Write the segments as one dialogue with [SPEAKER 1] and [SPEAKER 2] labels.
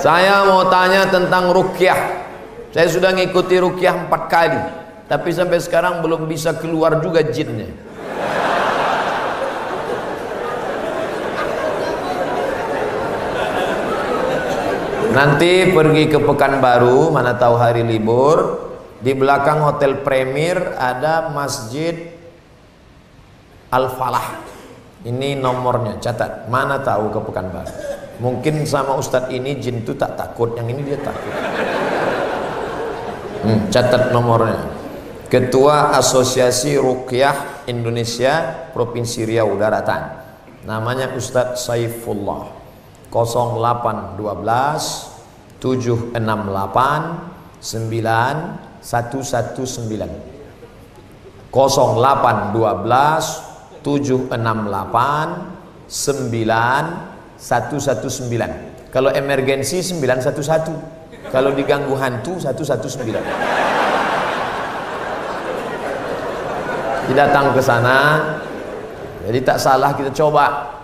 [SPEAKER 1] Saya mau tanya tentang ruqyah. Saya sudah ngikuti ruqyah 4 kali, tapi sampai sekarang belum bisa keluar juga jinnya. Nanti pergi ke Pekanbaru, mana tahu hari libur. Di belakang Hotel Premier ada Masjid Al-Falah. Ini nomornya, catat. Mana tahu ke Pekanbaru. Mungkin sama Ustadz ini jin itu tak takut, yang ini dia takut. Catat nomornya. Ketua Asosiasi Ruqyah Indonesia Provinsi Riau Daratan. Namanya Ustadz Saifullah. 0812 768 9119. 0812 768 9119. Kalau emergensi 911. Kalau diganggu hantu 119. Datang ke sana. Jadi tak salah kita coba.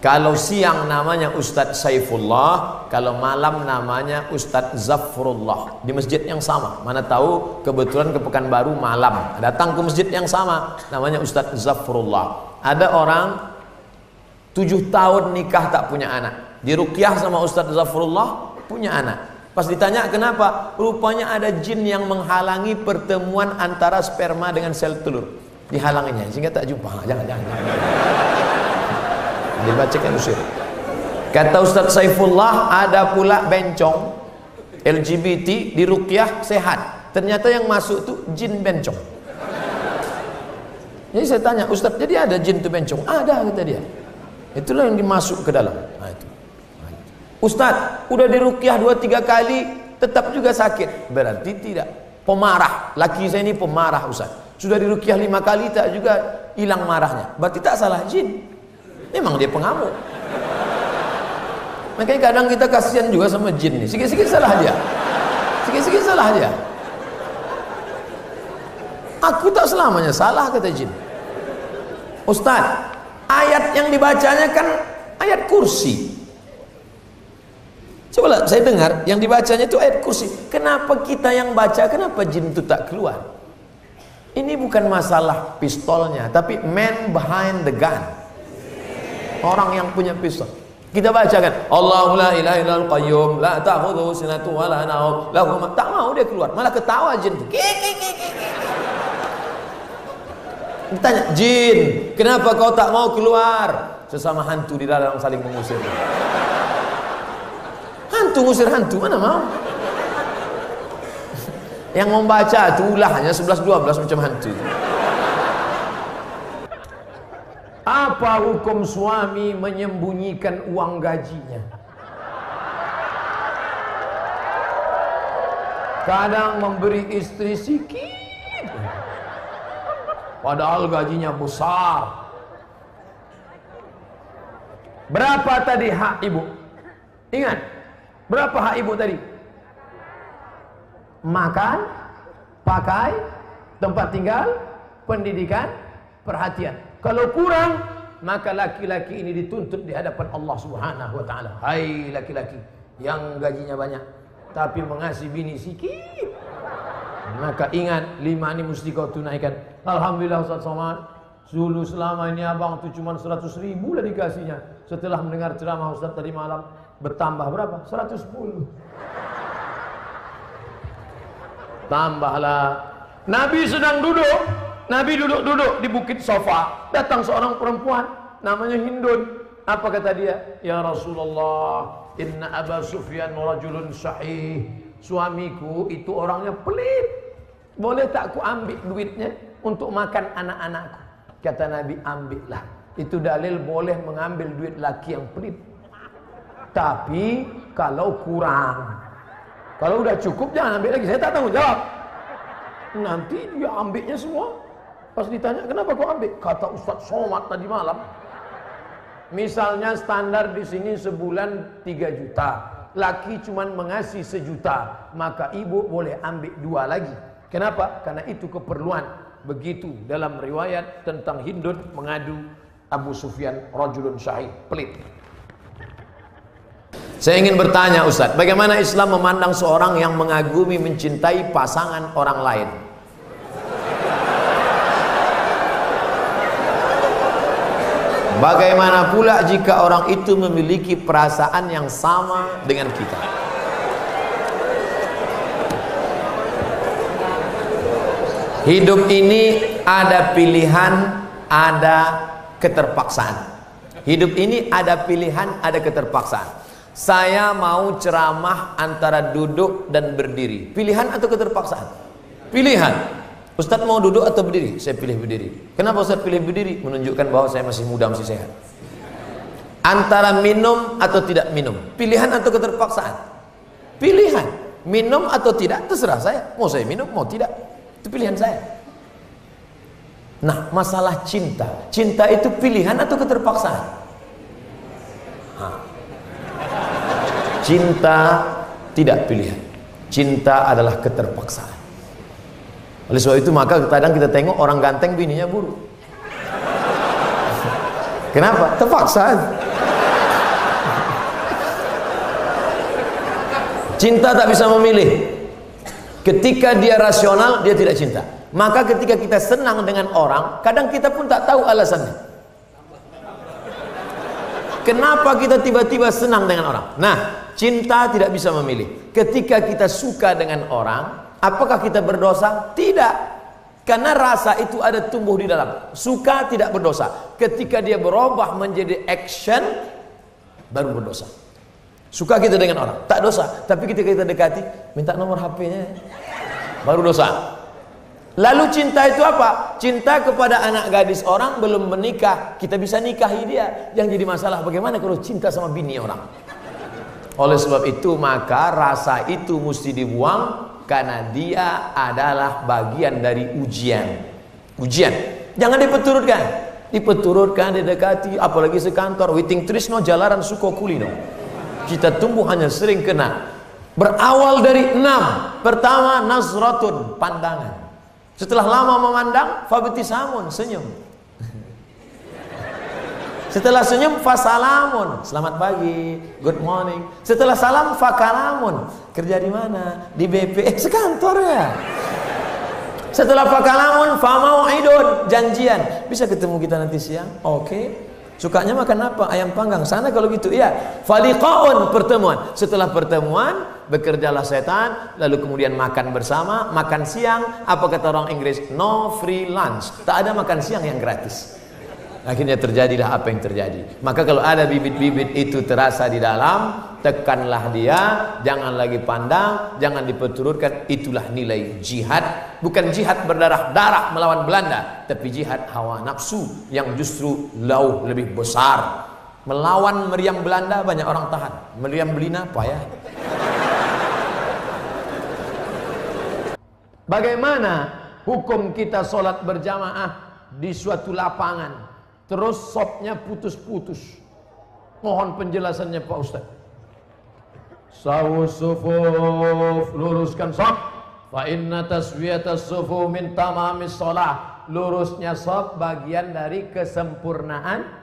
[SPEAKER 1] Kalau siang namanya Ustadz Saifullah, kalau malam namanya Ustadz Zafrullah, di masjid yang sama. Mana tahu kebetulan ke Pekanbaru malam, datang ke masjid yang sama, namanya Ustadz Zafrullah. Ada orang 7 tahun nikah tak punya anak, diruqyah sama Ustadz Zafrullah, punya anak. Pas ditanya kenapa, rupanya ada jin yang menghalangi pertemuan antara sperma dengan sel telur, dihalanginya sehingga tak jumpa. Jangan. Dibacakan usir. Kata Ustadz Saifullah, ada pula bencong LGBT di ruqyah sehat. Ternyata yang masuk tuh jin bencong. Jadi saya tanya, Ustadz, jadi ada jin tuh bencong? Ada, kata dia. Itulah yang dimasuk ke dalam. Itu. Ustadz, udah di ruqyah 2-3 kali tetap juga sakit. Berarti tidak. Pemarah. Laki saya ini pemarah, Ustadz. Sudah di ruqyah 5 kali tak juga hilang marahnya. Berarti tak salah jin. Memang dia pengamuk. Makanya kadang kita kasihan juga sama jin nih. Sikit-sikit salah dia. Sikit-sikit salah dia. Aku tak selamanya salah, kata jin. Ustaz, ayat yang dibacanya kan ayat kursi. Coba saya dengar yang dibacanya itu ayat kursi. Kenapa kita yang baca, kenapa jin itu tak keluar? Ini bukan masalah pistolnya, tapi man behind the gun. Orang yang punya pistol. Kita bacakan Allahu la ilaha illal qayyum la ta'khudhuhu sinatun wa la nawm lahu ma. Tak mau dia keluar, malah ketawa jin itu. Ditanya, jin, kenapa kau tak mau keluar? Sesama hantu di dalam saling mengusir. Hantu ngusir hantu, mana mau? Yang membaca itu ulahnya 11-12 macam hantu. Apa hukum suami menyembunyikan uang gajinya? Kadang memberi istri sikit, padahal gajinya besar. Berapa tadi hak ibu? Ingat, berapa hak ibu tadi? Makan, pakai, tempat tinggal, pendidikan, perhatian. Kalau kurang, maka laki-laki ini dituntut di hadapan Allah Subhanahu wa taala. Hai laki-laki yang gajinya banyak tapi mengasihi bini sikit, maka ingat 5 ini mesti kau tunaikan. Alhamdulillah Ustaz Somad, dulu selama ini abang tuh cuma 100.000 lah dikasihnya. Setelah mendengar ceramah Ustaz tadi malam, bertambah berapa? 110. Tambahlah. Nabi sedang duduk. Nabi duduk-duduk di bukit Sofa. Datang seorang perempuan namanya Hindun. Apa kata dia? Ya Rasulullah, inna Aba Sufyan rajulun sahih. Suamiku itu orangnya pelit. Boleh tak ku ambil duitnya untuk makan anak-anakku? Kata Nabi, ambillah. Itu dalil boleh mengambil duit laki yang pelit. Tapi kalau kurang, kalau udah cukup jangan ambil lagi. Saya tak tanggung jawab. Nanti dia ambilnya semua. Pas ditanya, kenapa kau ambil? Kata Ustaz Somad tadi malam. Misalnya standar di sini sebulan 3 juta. Laki cuman mengasih 1 juta. Maka ibu boleh ambil 2 lagi. Kenapa? Karena itu keperluan. Begitu dalam riwayat tentang Hindun mengadu Abu Sufyan rajulun syahid, pelit. Saya ingin bertanya Ustadz, bagaimana Islam memandang seorang yang mengagumi, mencintai pasangan orang lain? Bagaimana pula jika orang itu memiliki perasaan yang sama dengan kita? Hidup ini ada pilihan, ada keterpaksaan. Hidup ini ada pilihan, ada keterpaksaan. Saya mau ceramah antara duduk dan berdiri. Pilihan atau keterpaksaan? Pilihan. Ustadz mau duduk atau berdiri? Saya pilih berdiri. Kenapa Ustadz pilih berdiri? Menunjukkan bahwa saya masih muda, masih sehat. Antara minum atau tidak minum. Pilihan atau keterpaksaan? Pilihan. Minum atau tidak terserah saya. Mau saya minum, mau tidak. Itu pilihan saya. Nah, masalah cinta. Cinta itu pilihan atau keterpaksaan? Cinta tidak pilihan. Cinta adalah keterpaksaan. Oleh sebab itu maka kadang kita tengok orang ganteng bininya buruk. Kenapa? Terpaksa. Cinta tak bisa memilih. Ketika dia rasional, dia tidak cinta. Maka ketika kita senang dengan orang, kadang kita pun tak tahu alasannya. Kenapa kita tiba-tiba senang dengan orang? Nah, cinta tidak bisa memilih. Ketika kita suka dengan orang, apakah kita berdosa? Tidak. Karena rasa itu ada tumbuh di dalam. Suka tidak berdosa. Ketika dia berubah menjadi action, baru berdosa. Suka kita dengan orang, tak dosa. Tapi ketika kita dekati, minta nomor HP-nya, baru dosa. Lalu cinta itu apa? Cinta kepada anak gadis orang belum menikah, kita bisa nikahi dia. Yang jadi masalah bagaimana kalau cinta sama bini orang? Oleh sebab itu maka rasa itu mesti dibuang, karena dia adalah bagian dari ujian. Ujian. Jangan dipeturutkan. Dipeturutkan, didekati, apalagi sekantor. Witing trisno jalaran suko kulino. Kita tumbuh hanya sering kena. Berawal dari 6. Pertama, nazratun, pandangan. Setelah lama memandang, fabtisamun, senyum. Setelah senyum, fasalamun, selamat pagi, good morning. Setelah salam, fakalamun, kerja di mana? Di BP, sekantor ya. Setelah fakalamun, famau'idun, janjian. Bisa ketemu kita nanti siang? Oke. Sukanya makan apa? Ayam panggang. Sana kalau gitu, iya. Faliqaun, pertemuan. Setelah pertemuan, bekerjalah setan, lalu kemudian makan bersama, makan siang. Apa kata orang Inggris? No free lunch. Tak ada makan siang yang gratis. Akhirnya terjadilah apa yang terjadi. Maka kalau ada bibit-bibit itu terasa di dalam, tekanlah dia, jangan lagi pandang, jangan diperturutkan. Itulah nilai jihad. Bukan jihad berdarah-darah melawan Belanda, tapi jihad hawa nafsu yang justru jauh lebih besar. Melawan meriam Belanda banyak orang tahan, meriam Belina payah. Bagaimana hukum kita sholat berjamaah di suatu lapangan, terus sopnya putus-putus? Mohon penjelasannya Pak Ustaz. Sawus sufuf, luruskan sop. Fa inna taswiyatas sufu min tamamis sholah. Lurusnya sop bagian dari kesempurnaan.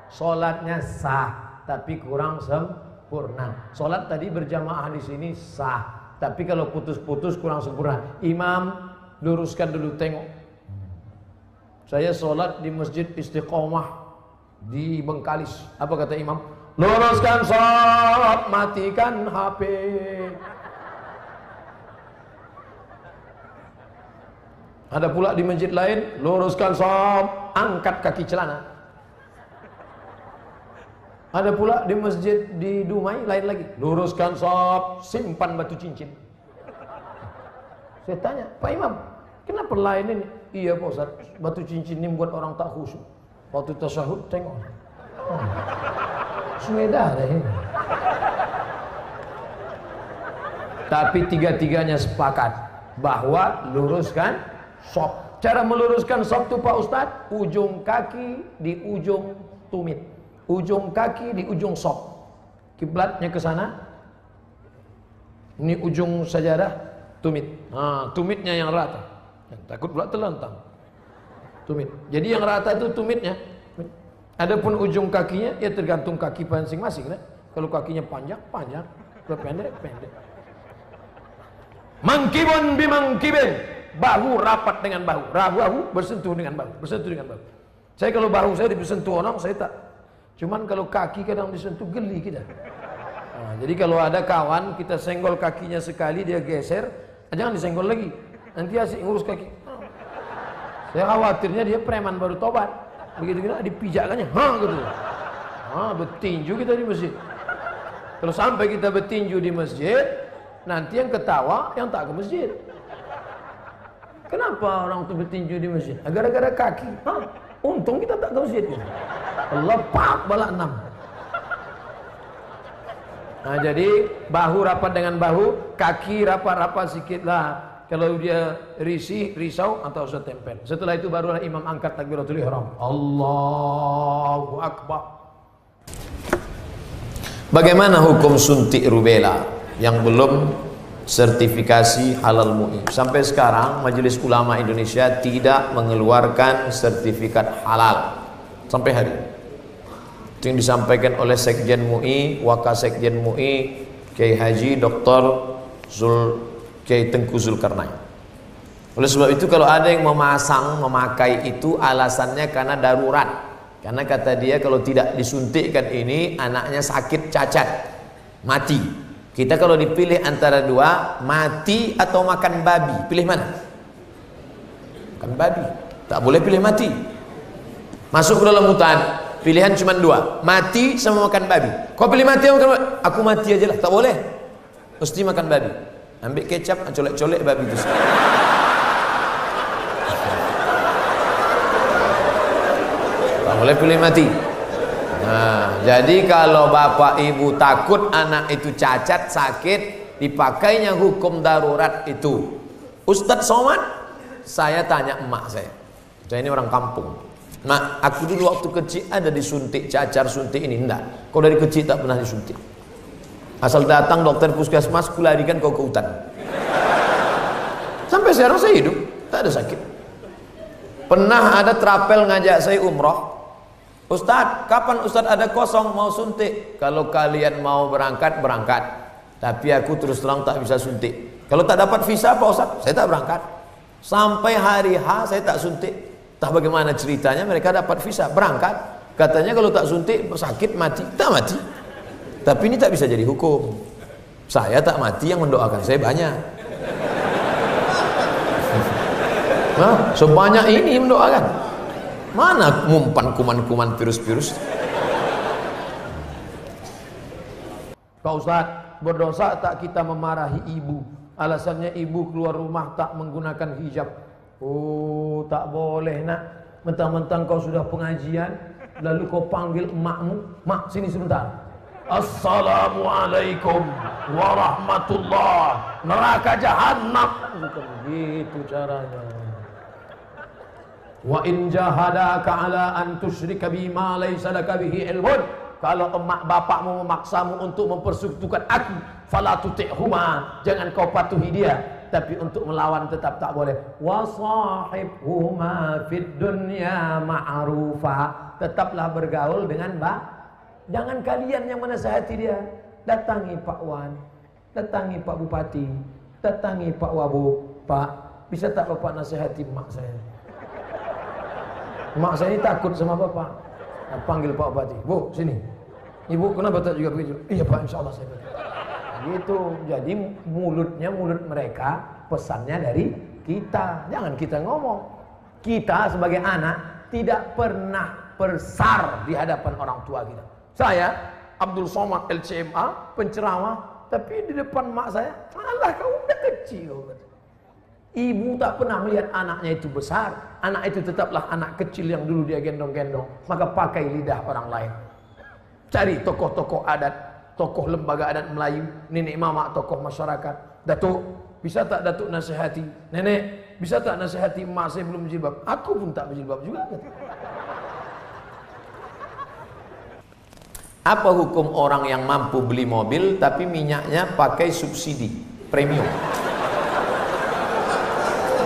[SPEAKER 1] Sholatnya sah, tapi kurang sempurna. Sholat tadi berjamaah di sini sah, tapi kalau putus-putus kurang sempurna. Imam, luruskan dulu, tengok. Saya sholat di Masjid Istiqomah di Bengkalis. Apa kata imam? Luruskan sholat, matikan HP. Ada pula di masjid lain, luruskan sholat, angkat kaki celana. Ada pula di masjid di Dumai lain lagi, luruskan sholat, simpan batu cincin. Saya tanya, Pak Imam, kenapa lain ini? Iya Pak Ustaz, batu cincin ini buat orang tak khusyuk. Waktu tasyahud tengok, sudah ada ini. Tapi tiga-tiganya sepakat bahwa luruskan sop. Cara meluruskan sop itu Pak Ustaz, ujung kaki di ujung tumit, ujung kaki di ujung sop. Kiblatnya ke sana. Ini ujung sajadah, tumit. Nah, tumitnya yang rata. Takut pula terlentang. Tumit. Jadi yang rata itu tumitnya. Adapun ujung kakinya ya tergantung kaki masing-masing, kan? Kalau kakinya panjang, panjang. Kalau pendek, pendek. Mangkibun bimangkibin. Bahu rapat dengan bahu. Bahu bersentuh dengan bahu. Bersentuh dengan bahu. Saya kalau bahu saya disentuh orang, saya tak. Cuman kalau kaki kadang disentuh, geli kita. Nah, jadi kalau ada kawan, kita senggol kakinya sekali, dia geser, jangan disenggol lagi. Nanti asik ngurus kaki. Saya khawatirnya dia preman baru tobat. Begitu kita dipijakkannya, gitu. Bertinju kita di masjid. Kalau sampai kita bertinju di masjid, nanti yang ketawa yang tak ke masjid. Kenapa orang itu bertinju di masjid? Gara-gara kaki. Untung kita tak ke masjid. Allah pak balak 6. Nah jadi bahu rapat dengan bahu, kaki rapat-rapat sedikit lah. Kalau dia risau atau usah tempel. Setelah itu barulah imam angkat takbiratul ihram. Allahu Akbar. Bagaimana hukum suntik rubella yang belum sertifikasi halal MUI? Sampai sekarang Majelis Ulama Indonesia tidak mengeluarkan sertifikat halal sampai hari ini. Itu yang disampaikan oleh Sekjen MUI, Wakasekjen MUI, Kiai Haji Dr. Kiai Tengku Zulkarnain. Oleh sebab itu kalau ada yang memakai itu alasannya karena darurat. Karena kata dia kalau tidak disuntikkan ini anaknya sakit cacat, mati. Kita kalau dipilih antara dua, mati atau makan babi, pilih mana? Makan babi. Tak boleh pilih mati. Masuk ke dalam hutan, pilihan cuma dua, mati sama makan babi. Kau pilih mati atau makan babi? Aku mati aja lah, tak boleh. Mesti makan babi. Ambil kecap, colek-colek babi itu. Tak boleh pilih mati. Nah, jadi kalau bapak ibu takut anak itu cacat, sakit, dipakainya hukum darurat itu. Ustadz Somad, saya tanya emak saya ini orang kampung. Mak, aku dulu waktu kecil ada disuntik cacar, suntik ini enggak. Kau dari kecil tak pernah disuntik. Asal datang dokter puskesmas, kularikan kau ke hutan. Sampai sekarang saya hidup, tak ada sakit. Pernah ada trapel ngajak saya umroh. Ustadz, kapan Ustadz ada kosong mau suntik? Kalau kalian mau berangkat, berangkat. Tapi aku terus terang tak bisa suntik. Kalau tak dapat visa Pak Ustadz, saya tak berangkat. Sampai hari H saya tak suntik. Tak bagaimana ceritanya mereka dapat visa, berangkat. Katanya kalau tak suntik sakit mati. Tak mati. Tapi ini tak bisa jadi hukum. Saya tak mati, yang mendoakan saya banyak. Nah, sebanyak ini mendoakan. Mana ngumpan kuman-kuman virus-virus? Pak Ustadz, berdosa tak kita memarahi ibu? Alasannya ibu keluar rumah tak menggunakan hijab. Oh, tak boleh nak. Mentang-mentang kau sudah pengajian, lalu kau panggil emakmu, mak sini sebentar. Assalamualaikum warahmatullah, neraka jahanam. Bukan begitu caranya. Wa in jahadaka ala an tusyrika bima laysa laka bihi ilmun. Kalau emak bapakmu memaksamu untuk mempersekutukan aku, fala tuti'huma, jangan kau patuhi dia. Tapi untuk melawan tetap tak boleh. Wa sahibhuma fid dunya ma'rufa, tetaplah bergaul dengan jangan kalian yang menasihati dia. Datangi Pak Wan, datangi Pak Bupati, datangi Pak Wabu. Pak, bisa tak Bapak nasihati mak saya? Mak saya ini takut sama bapak. Nah, panggil Pak Bupati, Bu, sini. Ibu, kenapa tak juga begitu? Iya Pak, insya Allah saya begitu. Gitu. Jadi mulutnya mulut mereka, pesannya dari kita. Jangan kita ngomong. Kita sebagai anak tidak pernah bersar di hadapan orang tua kita. Saya, Abdul Somad LCMA, penceramah, tapi di depan mak saya, alah kau udah kecil. Ibu tak pernah melihat anaknya itu besar. Anak itu tetaplah anak kecil yang dulu dia gendong-gendong. Maka pakai lidah orang lain. Cari tokoh-tokoh adat, tokoh lembaga adat Melayu, nenek mama, tokoh masyarakat. Datuk, bisa tak Datuk nasihati? Nenek, bisa tak nasihati emak saya belum berjilbab? Aku pun tak berjilbab juga. Apa hukum orang yang mampu beli mobil tapi minyaknya pakai subsidi premium?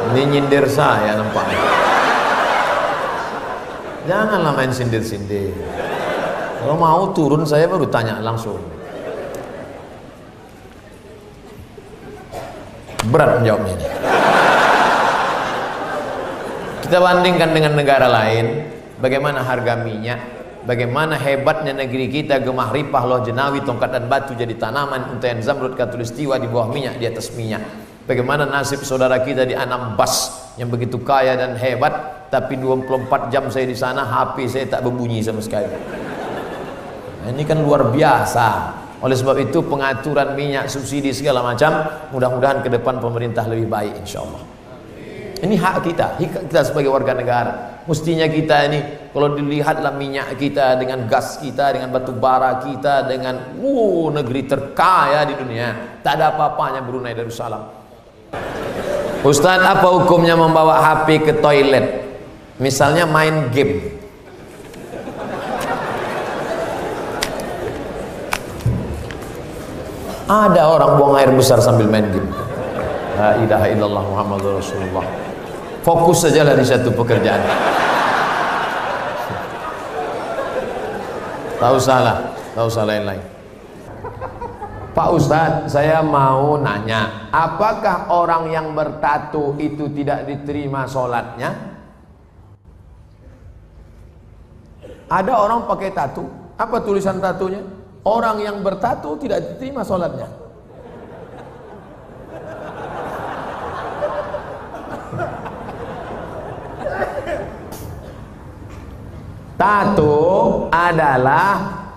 [SPEAKER 1] Ini nyindir saya nampaknya. Janganlah main sindir-sindir. Kalau mau turun saya baru tanya langsung. Berat menjawabnya ini. Kita bandingkan dengan negara lain, bagaimana harga minyak, bagaimana hebatnya negeri kita, gemah ripah, loh jenawi, tongkat dan batu jadi tanaman, untayan zamrud, katulistiwa di bawah minyak, di atas minyak. Bagaimana nasib saudara kita di Anambas yang begitu kaya dan hebat, tapi 24 jam saya di sana, HP saya tak berbunyi sama sekali. Nah, ini kan luar biasa. Oleh sebab itu pengaturan minyak, subsidi segala macam, mudah-mudahan ke depan pemerintah lebih baik insyaallah. Ini hak kita, kita sebagai warga negara. Mestinya kita ini, kalau dilihatlah minyak kita dengan gas kita, dengan batu bara kita, dengan negeri terkaya di dunia, tak ada apa-apanya Brunei Darussalam. Ustaz, apa hukumnya membawa HP ke toilet? Misalnya main game. Ada orang buang air besar sambil main game. La ilaha illallah Muhammadur Rasulullah. Fokus sajalah di satu pekerjaan. Tahu salah yang lain. Pak Ustadz, saya mau nanya, apakah orang yang bertato itu tidak diterima sholatnya? Ada orang pakai tato, apa tulisan tatonya? Orang yang bertato tidak diterima sholatnya. Tato adalah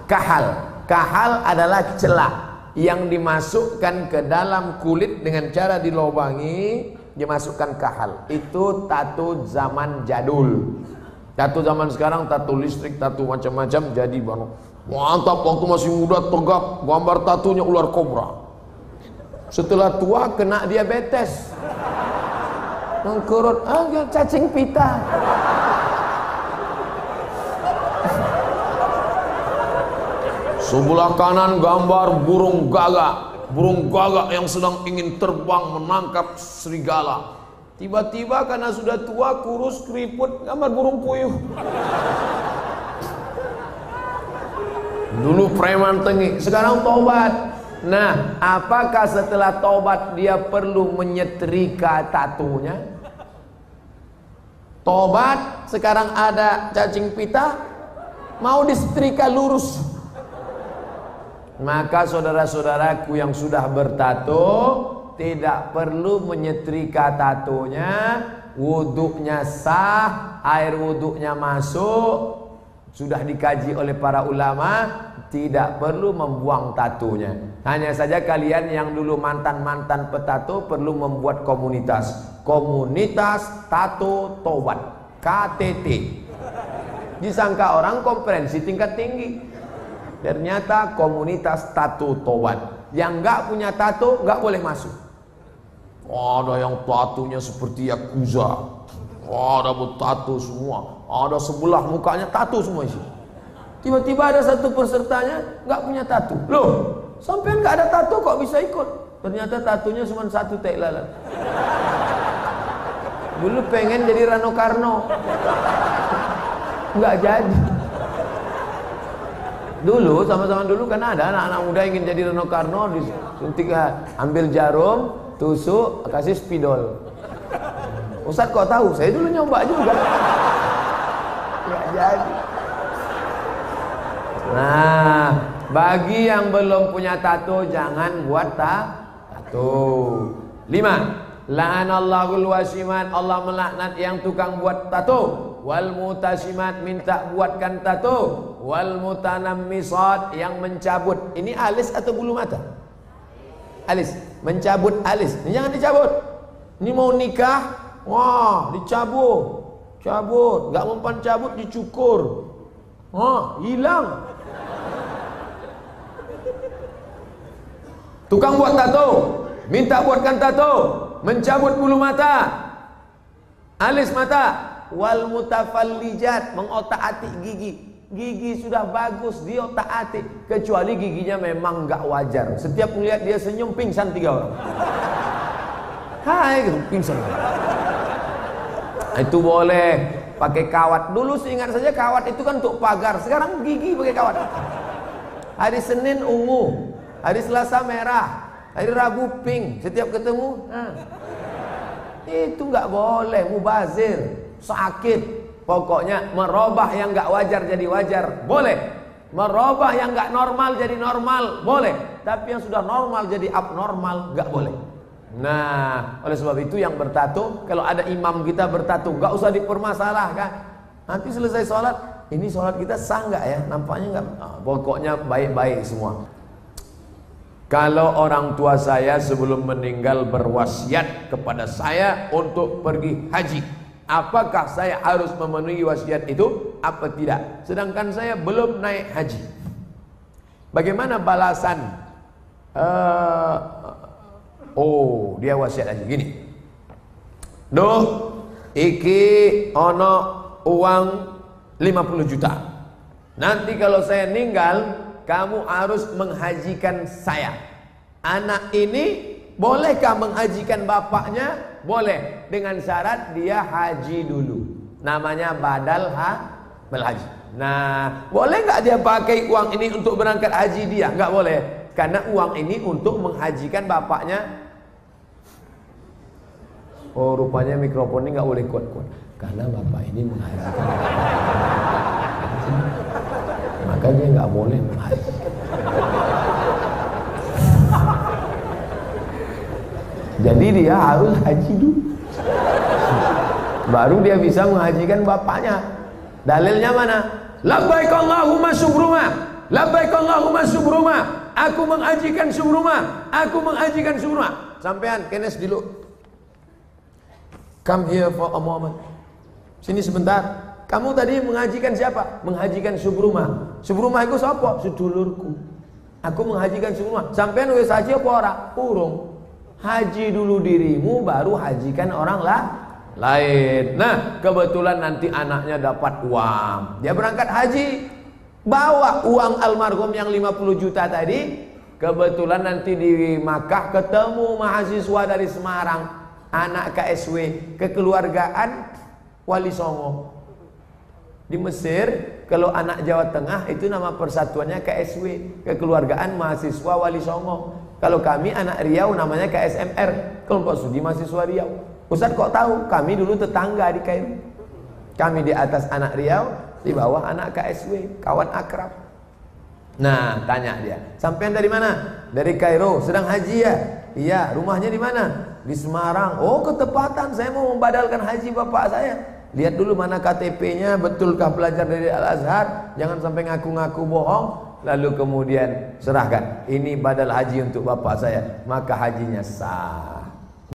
[SPEAKER 1] kahal. Kahal adalah celah yang dimasukkan ke dalam kulit dengan cara dilobangi, dimasukkan kahal. Itu tato zaman jadul. Tato zaman sekarang, tato listrik, tato macam-macam jadi mantap. Waktu masih muda tegap, gambar tatonya ular kobra. Setelah tua kena diabetes, mengkurut, cacing pita. Sebelah kanan gambar burung gagak yang sedang ingin terbang menangkap serigala. Tiba-tiba karena sudah tua, kurus, keriput, gambar burung puyuh. Dulu preman tengik, sekarang tobat. Nah, apakah setelah tobat dia perlu menyetrika tatonya? Tobat, sekarang ada cacing pita, mau disetrika lurus. Maka saudara-saudaraku yang sudah bertato tidak perlu menyetrika tatonya, wuduknya sah, air wuduknya masuk, sudah dikaji oleh para ulama, tidak perlu membuang tatonya. Hanya saja kalian yang dulu mantan-mantan petato perlu membuat komunitas tato tobat, KTT. Disangka orang konferensi tingkat tinggi. Ternyata komunitas tato tobat. Yang nggak punya tato nggak boleh masuk. Ada yang tatonya seperti Yakuza, ada bertato semua, ada sebelah mukanya tato semua isi. Tiba-tiba ada satu pesertanya nggak punya tato. Loh, sampean nggak ada tato kok bisa ikut? Ternyata tatonya cuma satu tai lalat. Dulu pengen jadi Rano Karno, nggak jadi. Dulu sama-sama dulu kan ada anak-anak muda ingin jadi Rano Karno, disuntik, ambil jarum, tusuk, kasih spidol. Ustaz kok tahu? Saya dulu nyoba juga. Nggak jadi. Nah, bagi yang belum punya tato jangan buat tato. 5. La'anallahul wasimat, Allah melaknat yang tukang buat tato. Wal mutasimat, minta buatkan tato. Wal mutanammisat, yang mencabut. Ini alis atau bulu mata? Alis, mencabut alis. Ini jangan dicabut. Ini mau nikah, wah dicabut, cabut. Gak mempan cabut dicukur, wah hilang. Tukang buat tato, minta buatkan tato, mencabut bulu mata, alis mata. Wal mutafallijat, mengotak-atik gigi. Gigi sudah bagus diotak-atik, kecuali giginya memang nggak wajar. Setiap melihat dia senyum pingsan 3 orang. Hai gitu, pingsan. Itu boleh. pakai kawat. Dulu seingat saja kawat itu kan untuk pagar, sekarang gigi pakai kawat. Hari Senin ungu, hari Selasa merah, hari Rabu pink, setiap ketemu itu nggak boleh, mubazir, sakit. Pokoknya merubah yang nggak wajar jadi wajar boleh, merubah yang nggak normal jadi normal boleh, tapi yang sudah normal jadi abnormal nggak boleh. Nah, oleh sebab itu yang bertato, kalau ada imam kita bertato, nggak usah dipermasalahkan. Nanti selesai sholat, ini sholat kita sah nggak ya? Nampaknya nggak. Pokoknya baik-baik semua. Kalau orang tua saya sebelum meninggal berwasiat kepada saya untuk pergi haji, apakah saya harus memenuhi wasiat itu apa tidak? Sedangkan saya belum naik haji. Bagaimana balasan? Dia wasiat haji gini. Duh, iki ono uang 50 juta. Nanti kalau saya meninggal, kamu harus menghajikan saya. Anak ini bolehkah menghajikan bapaknya? Boleh, dengan syarat dia haji dulu. Namanya badal haji. Nah, boleh nggak dia pakai uang ini untuk berangkat haji dia? Nggak boleh, karena uang ini untuk menghajikan bapaknya. Oh, rupanya mikrofon ini nggak boleh kuat-kuat, karena bapak ini menghajikan. Makanya nggak boleh menghaji. Jadi dia harus haji dulu, baru dia bisa menghajikan bapaknya. Dalilnya mana? Labbaik Allahumma syukruma, labbaik Allahumma syukruma. Aku menghajikan syukruma, aku menghajikan syukruma. Sampean kenes dulu. Come here for a moment. Sini sebentar. Kamu tadi menghajikan siapa? Menghajikan Subruma. Subruma itu siapa? Sedulurku. Aku menghajikan Subruma. Sampean wis haji apa ora? Urung. Haji dulu dirimu, baru hajikan orang lain. Nah, kebetulan nanti anaknya dapat uang, dia berangkat haji, bawa uang almarhum yang 50 juta tadi. Kebetulan nanti di Makkah ketemu mahasiswa dari Semarang, anak KSW, kekeluargaan Wali Songo. Di Mesir, kalau anak Jawa Tengah itu nama persatuannya KSW, kekeluargaan mahasiswa Wali Songo. Kalau kami anak Riau namanya KSMR, kelompok studi mahasiswa Riau. Ustaz kok tahu? Kami dulu tetangga di Kairo. Kami di atas anak Riau, di bawah anak KSW, kawan akrab. Nah, tanya dia, sampean dari mana? Dari Kairo. Sedang haji ya? Iya. Rumahnya di mana? Di Semarang. Oh, ketepatan, saya mau membadalkan haji bapak saya. Lihat dulu mana KTP-nya, betulkah belajar dari Al-Azhar? Jangan sampai ngaku-ngaku bohong. Lalu kemudian serahkan, ini badal haji untuk bapak saya, maka hajinya sah.